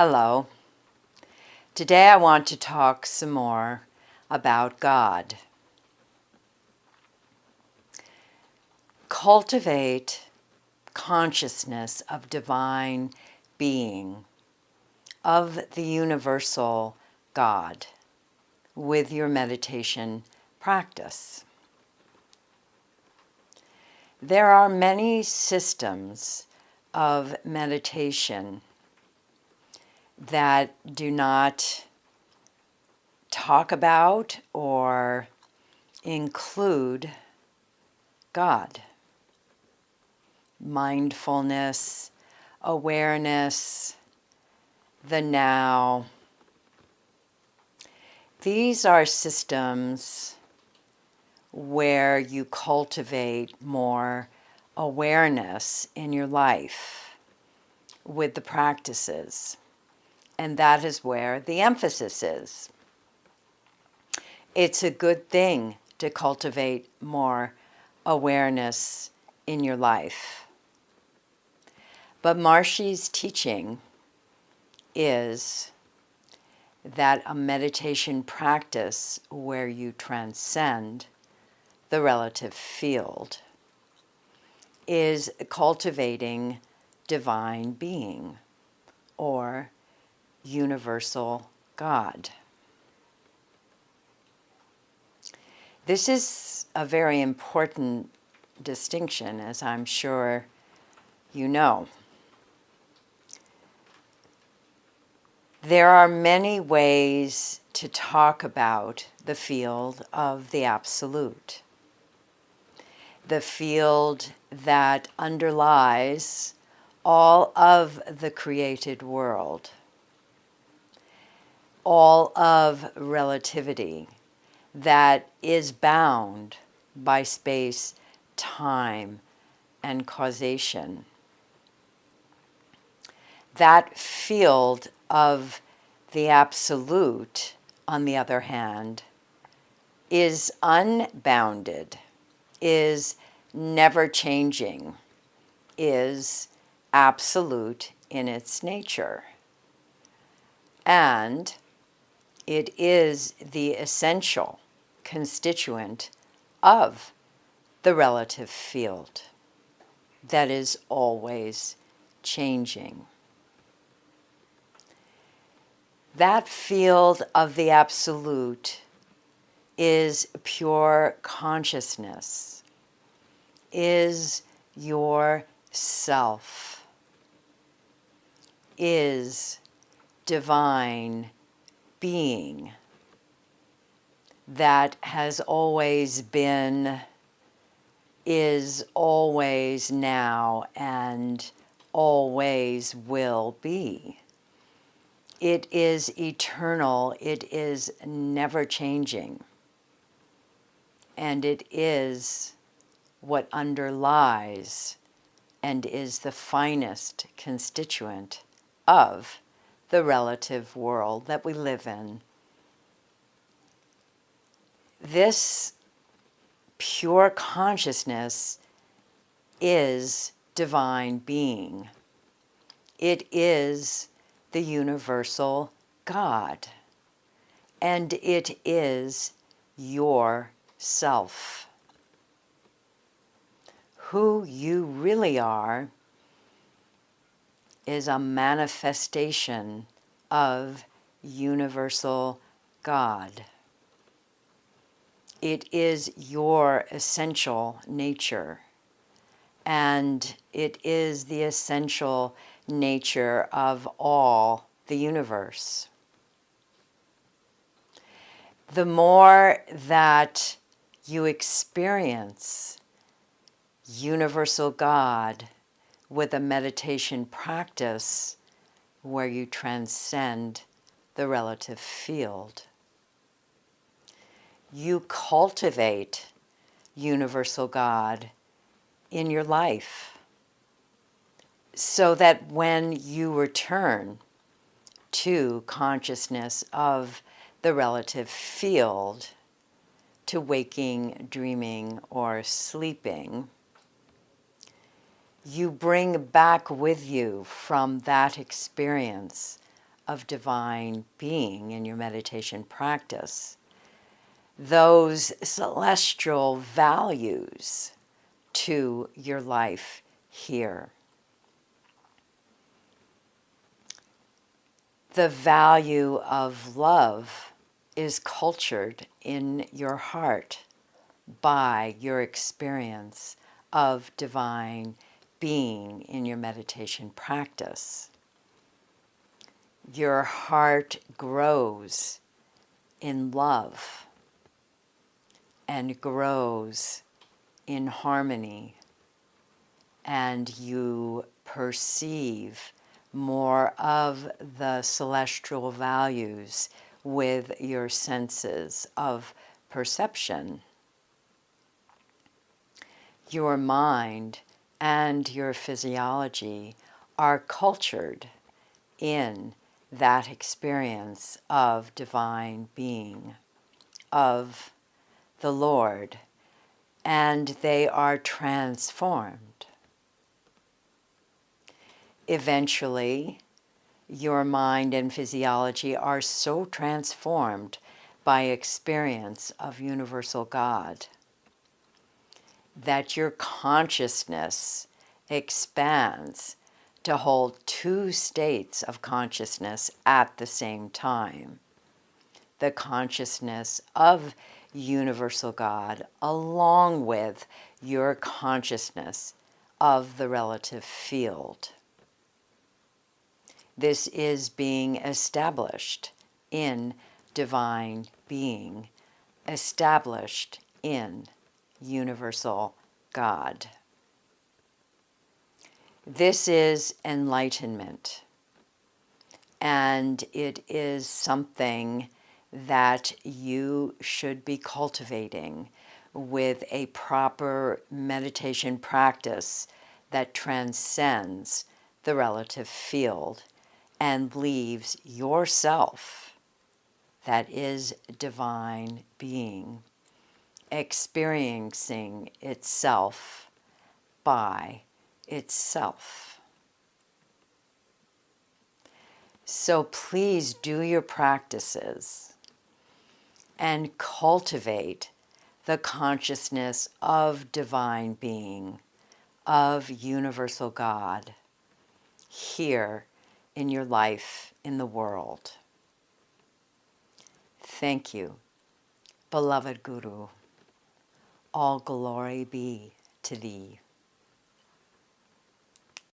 Hello. Today I want to talk some more about God. Cultivate consciousness of divine being, of the universal God, with your meditation practice. There are many systems of meditation that do not talk about or include God. Mindfulness, awareness, the now. These are systems where you cultivate more awareness in your life with the practices. And that is where the emphasis is. It's a good thing to cultivate more awareness in your life. But Maharishi's teaching is that a meditation practice where you transcend the relative field is cultivating divine being or universal God. This is a very important distinction, as I'm sure you know. There are many ways to talk about the field of the Absolute, the field that underlies all of the created world, all of relativity that is bound by space, time, and causation. That field of the Absolute, on the other hand, is unbounded, is never changing, is absolute in its nature. And it is the essential constituent of the relative field that is always changing. That field of the Absolute is pure consciousness, is your self, is divine being that has always been, is always now, and always will be. It is eternal, it is never changing, and it is what underlies and is the finest constituent of the relative world that we live in. This pure consciousness is divine being. It is the universal God, and it is your self. Who you really are is a manifestation of universal God. It is your essential nature, and it is the essential nature of all the universe. The more that you experience universal God with a meditation practice where you transcend the relative field, you cultivate universal God in your life, so that when you return to consciousness of the relative field, to waking, dreaming, or sleeping, you bring back with you from that experience of divine being in your meditation practice, those celestial values to your life here. The value of love is cultured in your heart by your experience of divine being in your meditation practice. Your heart grows in love and grows in harmony, and you perceive more of the celestial values with your senses of perception. Your mind and your physiology are cultured in that experience of divine being, of the Lord, and they are transformed. Eventually, your mind and physiology are so transformed by experience of universal God that your consciousness expands to hold two states of consciousness at the same time. The consciousness of universal God along with your consciousness of the relative field. This is being established in divine being, established in universal God. This is enlightenment, and it is something that you should be cultivating with a proper meditation practice that transcends the relative field and leaves yourself, that is divine being, experiencing itself by itself. So please do your practices and cultivate the consciousness of divine being, of universal God, here in your life, in the world. Thank you, beloved Guru. All glory be to thee.